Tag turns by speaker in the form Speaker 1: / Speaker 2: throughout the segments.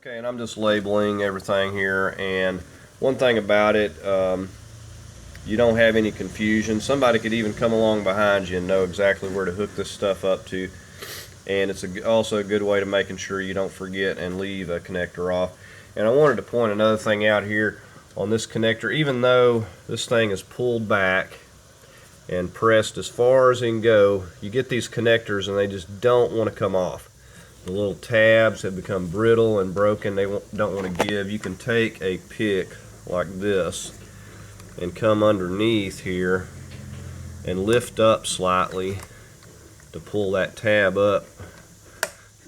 Speaker 1: Okay, and I'm just labeling everything here, and one thing about it, you don't have any confusion. Somebody could even come along behind you and know exactly where to hook this stuff up to, and it's also a good way to making sure you don't forget and leave a connector off. And I wanted to point another thing out here on this connector. Even though this thing is pulled back and pressed as far as it can go, you get these connectors and they just don't want to come off. The little tabs have become brittle and broken. They don't want to give. You can take a pick like this and come underneath here and lift up slightly to pull that tab up,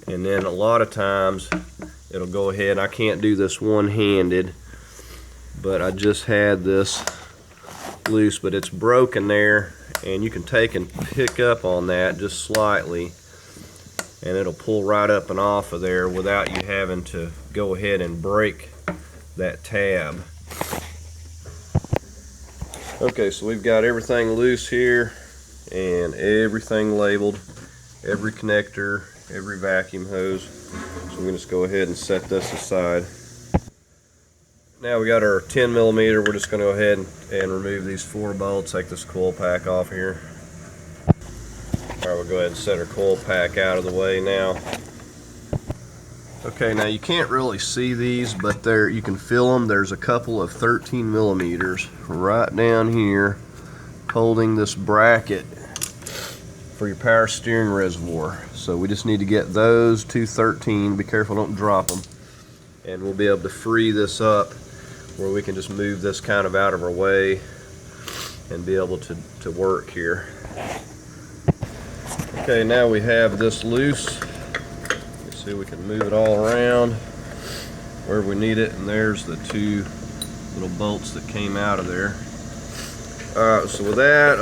Speaker 1: and then a lot of times it'll go ahead. I can't do this one-handed, but I just had this loose, but it's broken there, and you can take and pick up on that just slightly, and it'll pull right up and off of there without you having to go ahead and break that tab. Okay, so we've got everything loose here and everything labeled, every connector, every vacuum hose. So we're going to just go ahead and set this aside. Now we got our 10mm. We're just going to go ahead and remove these 4 bolts, take this coil pack off here. Alright, we'll go ahead and set our coil pack out of the way now. Okay, now you can't really see these, but there you can feel them. There's a couple of 13mm right down here holding this bracket for your power steering reservoir. So we just need to get those two 13. Be careful, don't drop them. And we'll be able to free this up where we can just move this kind of out of our way and be able to work here. Okay, now we have this loose. Let's see, we can move it all around where we need it, and there's the 2 little bolts that came out of there. Alright, so with that,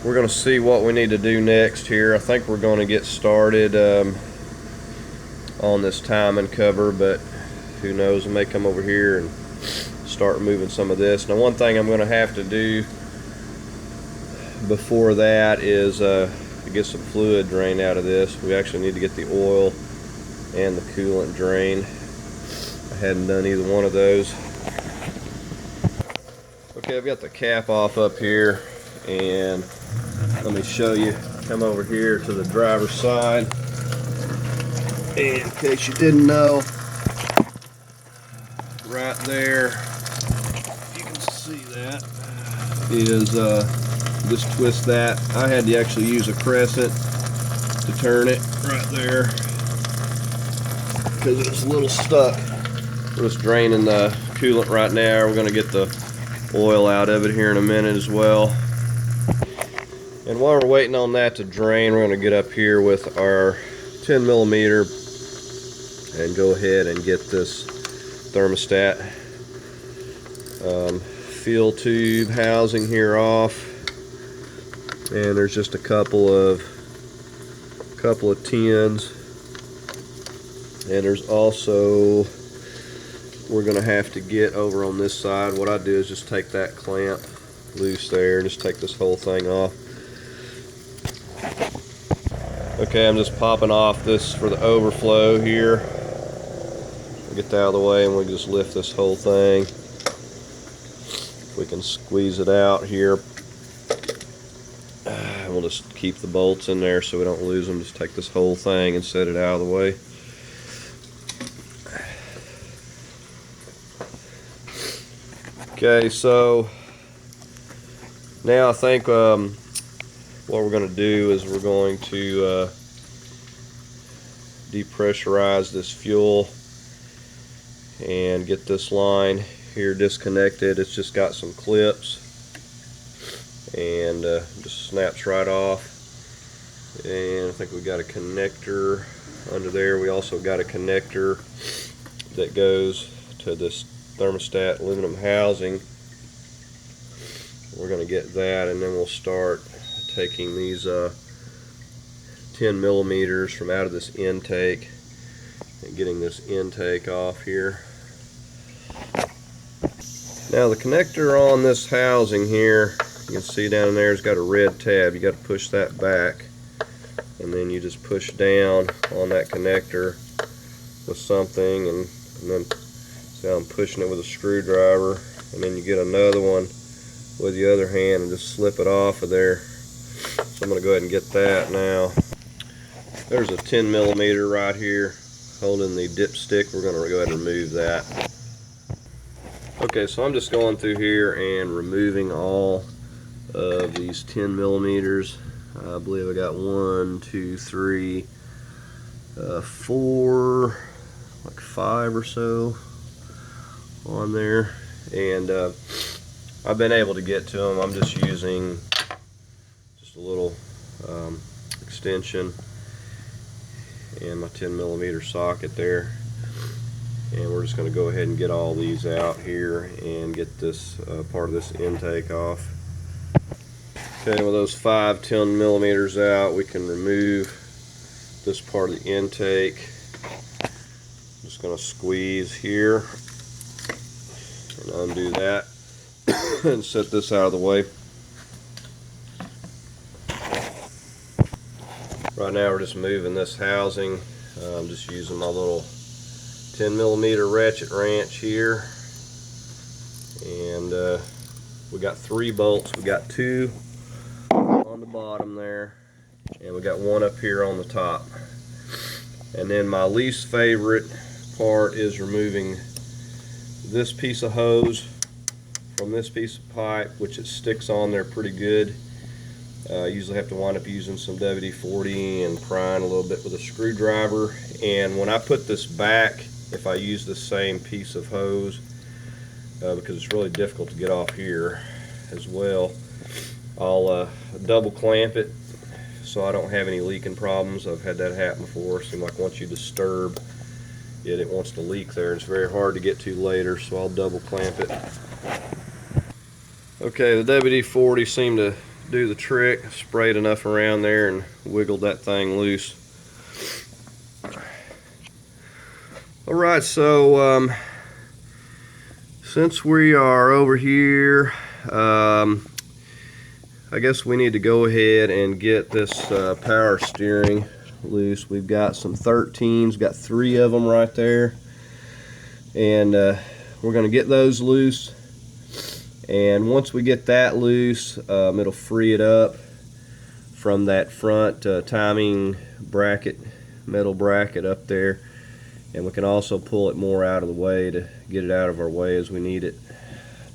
Speaker 1: we're going to see what we need to do next here. I think we're going to get started on this timing cover, but who knows, I may come over here and start moving some of this. Now, one thing I'm going to have to do before that is to get some fluid drained out of this. We actually need to get the oil and the coolant drained. I hadn't done either one of those. Okay, I've got the cap off up here, and let me show you. Come over here to the driver's side, and in case you didn't know, right there, you can see that is just twist that. I had to actually use a crescent to turn it right there because it was a little stuck. We're just draining the coolant right now. We're going to get the oil out of it here in a minute as well. And while we're waiting on that to drain, we're going to get up here with our 10mm and go ahead and get this thermostat fuel tube housing here off. And there's just a couple of tins, and there's also, we're going to have to get over on this side. What I do is just take that clamp loose there, just take this whole thing off. Okay, I'm just popping off this for the overflow here. We'll get that out of the way, and we'll just lift this whole thing. We can squeeze it out here. We'll just keep the bolts in there so we don't lose them. Just take this whole thing and set it out of the way. Okay, so now I think what we're going to do is we're going to depressurize this fuel and get this line here disconnected. It's just got some clips, and just snaps right off. And I think we got a connector under there. We also got a connector that goes to this thermostat aluminum housing. We're going to get that, and then we'll start taking these 10mm from out of this intake and getting this intake off here. Now the connector on this housing here, you can see down there, it's got a red tab. You got to push that back, and then you just push down on that connector, with something, and then see how I'm pushing it with a screwdriver, and then you get another one with the other hand and just slip it off of there. So I'm going to go ahead and get that now. There's a 10 millimeter right here holding the dipstick. We're going to go ahead and remove that. Okay, so I'm just going through here and removing all of these 10 millimeters. I believe I got 1, 2, 3, 4, like 5 or so on there, and I've been able to get to them. I'm just using just a little extension and my 10 millimeter socket there, and we're just going to go ahead and get all these out here and get this part of this intake off. Okay, with those 5 10 millimeters out, we can remove this part of the intake. Just going to squeeze here and undo that and set this out of the way. Right now we're just moving this housing. I'm just using my little 10 millimeter ratchet wrench here, and we got 3 bolts. We got 2 on the bottom there, and we got 1 up here on the top. And then my least favorite part is removing this piece of hose from this piece of pipe, which it sticks on there pretty good. I usually have to wind up using some WD-40 and prying a little bit with a screwdriver. And when I put this back, if I use the same piece of hose, because it's really difficult to get off here as well, I'll double clamp it so I don't have any leaking problems. I've had that happen before. It seems like once you disturb it, it wants to leak there. It's very hard to get to later, so I'll double clamp it. Okay, the WD-40 seemed to do the trick. Sprayed enough around there and wiggled that thing loose. Alright, so since we are over here, I guess we need to go ahead and get this power steering loose. We've got some 13s, got 3 of them right there, and we're going to get those loose. And once we get that loose, it'll free it up from that front timing bracket, metal bracket up there, and we can also pull it more out of the way to get it out of our way as we need it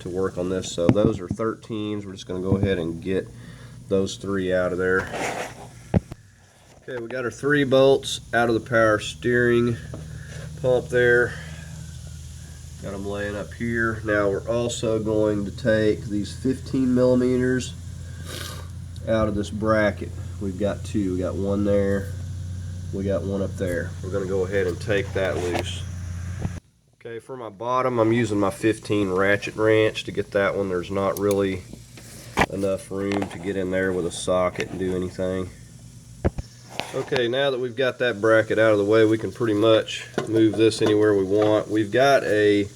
Speaker 1: to work on this. So those are 13s. We're just going to go ahead and get those 3 out of there. Okay, we got our 3 bolts out of the power steering pump there. Got them laying up here. Now we're also going to take these 15 millimeters out of this bracket. We've got 2. We got 1 there. We got 1 up there. We're going to go ahead and take that loose. Okay, for my bottom, I'm using my 15 ratchet wrench to get that one. There's not really enough room to get in there with a socket and do anything. Okay, now that we've got that bracket out of the way, we can pretty much move this anywhere we want. We've got a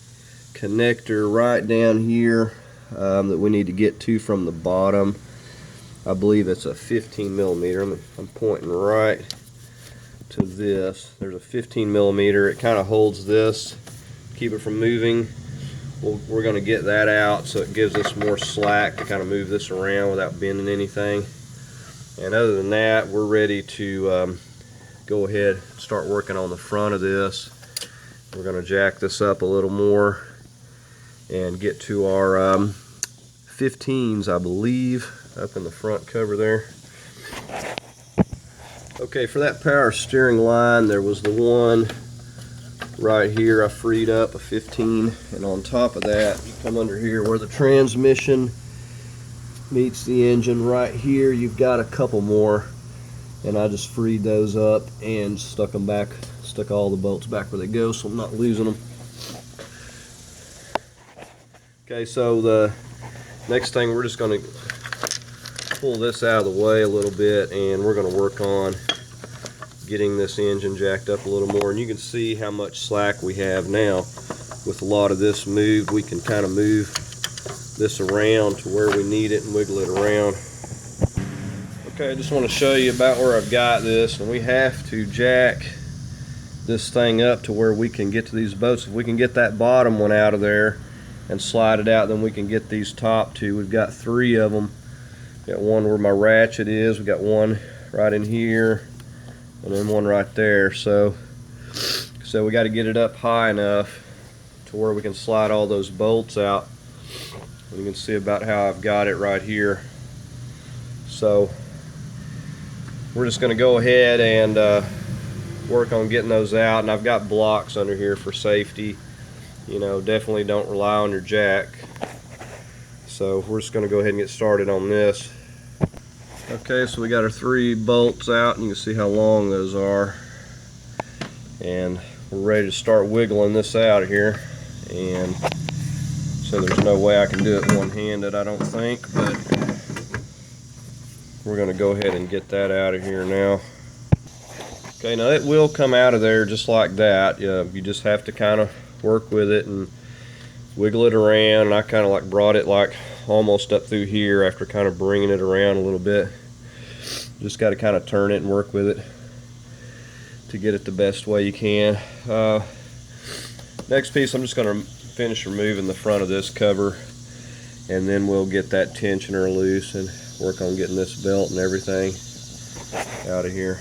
Speaker 1: connector right down here that we need to get to from the bottom. I believe it's a 15 millimeter. I'm pointing right to this. There's a 15 millimeter. It kind of holds this, keep it from moving. We're going to get that out so it gives us more slack to kind of move this around without bending anything. And other than that, we're ready to go ahead and start working on the front of this. We're going to jack this up a little more and get to our 15s, I believe, up in the front cover there. Okay, for that power steering line, there was the one right here I freed up, a 15, and on top of that, you come under here where the transmission meets the engine right here, you've got a couple more, and I just freed those up and stuck them back, stuck all the bolts back where they go so I'm not losing them. Okay, so the next thing, we're just going to pull this out of the way a little bit, and we're going to work on getting this engine jacked up a little more. And you can see how much slack we have now. With a lot of this moved, we can kind of move this around to where we need it and wiggle it around. Okay, I just want to show you about where I've got this, and we have to jack this thing up to where we can get to these boats. If we can get that bottom one out of there and slide it out, then we can get these top two. We've got 3 of them. Got one where my ratchet is, we got one right in here, and then one right there. So we got to get it up high enough to where we can slide all those bolts out. And you can see about how I've got it right here. So we're just going to go ahead and work on getting those out, and I've got blocks under here for safety. You know, definitely don't rely on your jack. So we're just going to go ahead and get started on this. Okay, so we got our 3 bolts out, and you can see how long those are, and we're ready to start wiggling this out of here. And so there's no way I can do it one-handed, I don't think, but we're going to go ahead and get that out of here now. Okay, now it will come out of there just like that. You just have to kind of work with it and wiggle it around, and I kind of like brought it like almost up through here after kind of bringing it around a little bit. Just got to kind of turn it and work with it to get it the best way you can. Next piece, I'm just going to finish removing the front of this cover, and then we'll get that tensioner loose and work on getting this belt and everything out of here.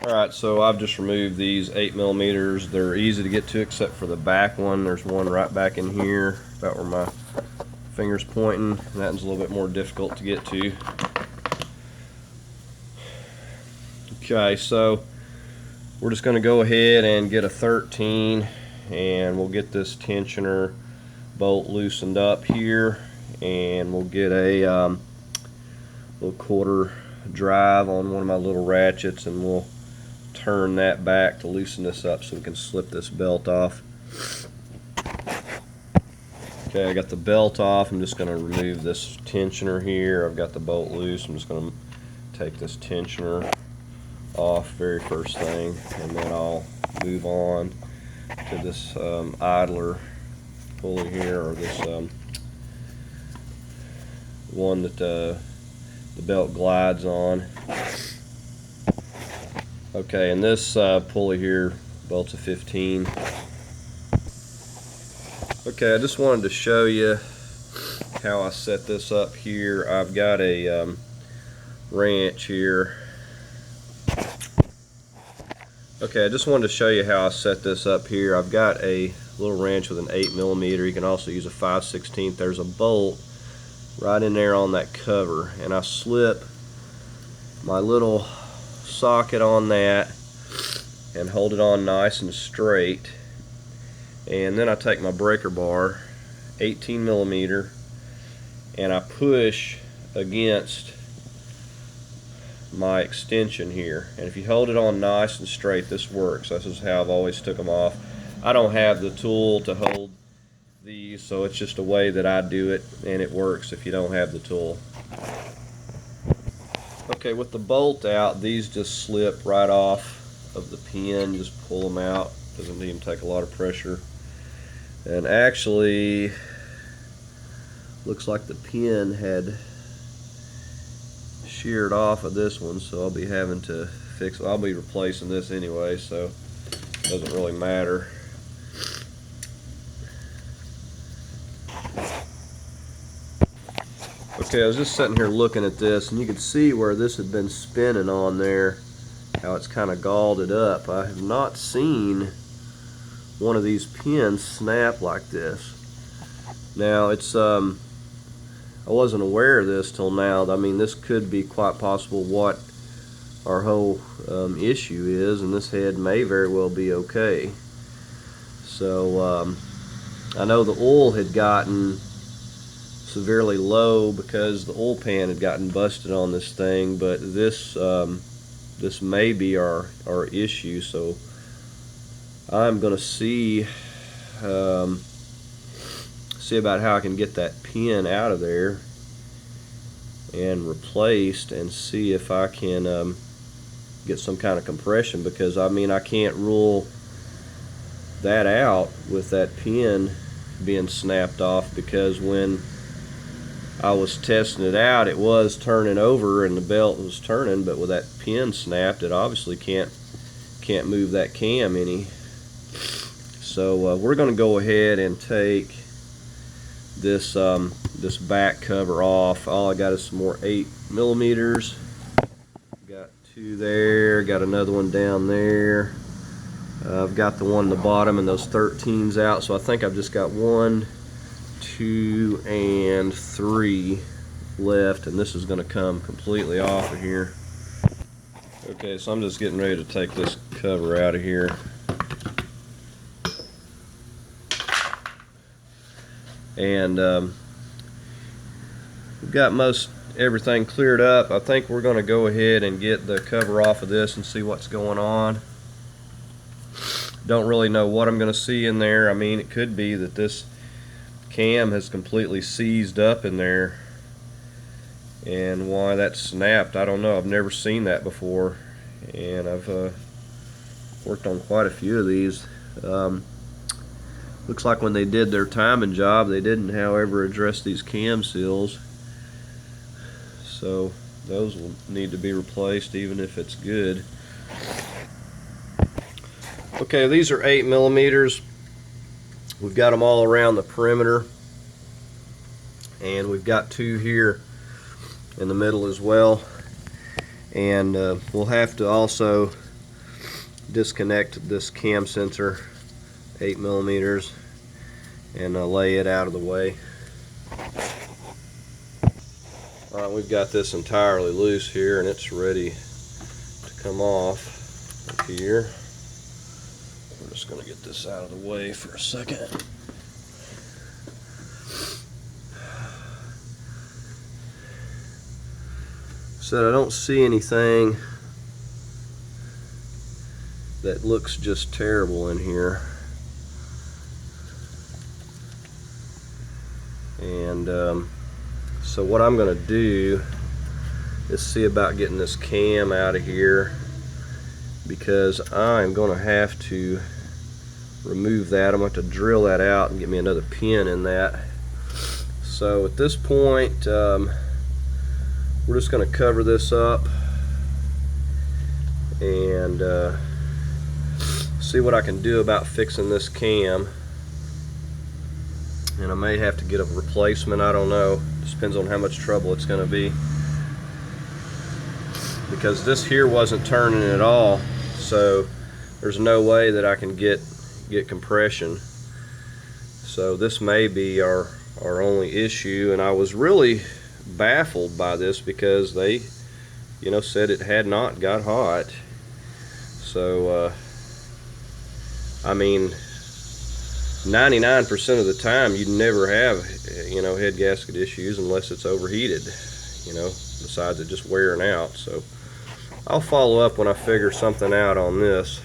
Speaker 1: Alright, so I've just removed these 8mm. They're easy to get to except for the back one. There's one right back in here, about where my finger's pointing, and that one's a little bit more difficult to get to. Okay, so we're just going to go ahead and get a 13, and we'll get this tensioner bolt loosened up here, and we'll get a little quarter drive on one of my little ratchets, and we'll turn that back to loosen this up so we can slip this belt off. Okay, I got the belt off. I'm just going to remove this tensioner here. I've got the bolt loose. I'm just going to take this tensioner off very first thing, and then I'll move on to this idler pulley here, or this one that the belt glides on. Okay, and this pulley here, belt's a 15. Okay, I just wanted to show you how I set this up here. I've got a wrench here. Okay, I just wanted to show you how I set this up here. I've got a little wrench with an 8mm. You can also use a 5/16. There's a bolt right in there on that cover, and I slip my little socket on that and hold it on nice and straight, and then I take my breaker bar, 18mm, and I push against my extension here, and if you hold it on nice and straight, this works. This is how I've always took them off. I don't have the tool to hold these, so it's just a way that I do it, and it works if you don't have the tool. Okay, with the bolt out, these just slip right off of the pin. Just pull them out. Doesn't even take a lot of pressure. And actually, looks like the pin had sheared off of this one, so I'll be having to fix it. I'll be replacing this anyway, so it doesn't really matter. Okay, I was just sitting here looking at this, and you could see where this had been spinning on there, how it's kind of galled it up. I have not seen one of these pins snap like this. Now, it's I wasn't aware of this till now. I mean, this could be quite possible what our whole issue is, and this head may very well be okay. So I know the oil had gotten severely low because the oil pan had gotten busted on this thing, but this this may be our issue. So I'm gonna see about how I can get that pin out of there and replaced, and see if I can get some kind of compression, because I mean, I can't rule that out with that pin being snapped off, because when I was testing it out, it was turning over and the belt was turning, but with that pin snapped, it obviously can't can't move that cam any. So we're going to go ahead and take this this back cover off. All I got is some more 8mm. Got 2 there, got another one down there. I've got the one at the bottom and those 13s out, so I think I've just got 1, 2, and 3 left, and this is going to come completely off of here. Okay, so I'm just getting ready to take this cover out of here. And we've got most everything cleared up. I think we're going to go ahead and get the cover off of this and see what's going on. Don't really know what I'm going to see in there. I mean, it could be that this cam has completely seized up in there, and why that snapped, I don't know. I've never seen that before, and I've worked on quite a few of these. Looks like when they did their timing job, they didn't, however, address these cam seals, so those will need to be replaced even if it's good. Okay, these are 8mm. We've got them all around the perimeter, and we've got 2 here in the middle as well. And we'll have to also disconnect this cam sensor, 8mm, and lay it out of the way. Alright, we've got this entirely loose here, and it's ready to come off up here. I'm just going to get this out of the way for a second. So I don't see anything that looks just terrible in here. And so what I'm going to do is see about getting this cam out of here, because I'm going to have to remove that. I'm going to have to drill that out and get me another pin in that. So at this point, we're just going to cover this up and see what I can do about fixing this cam. And I may have to get a replacement, I don't know. Just depends on how much trouble it's going to be, because this here wasn't turning at all, so there's no way that I can get compression. So this may be our only issue, and I was really baffled by this because they, you know, said it had not got hot. So I mean, 99% of the time you'd never have, you know, head gasket issues unless it's overheated, you know, besides it just wearing out. So I'll follow up when I figure something out on this.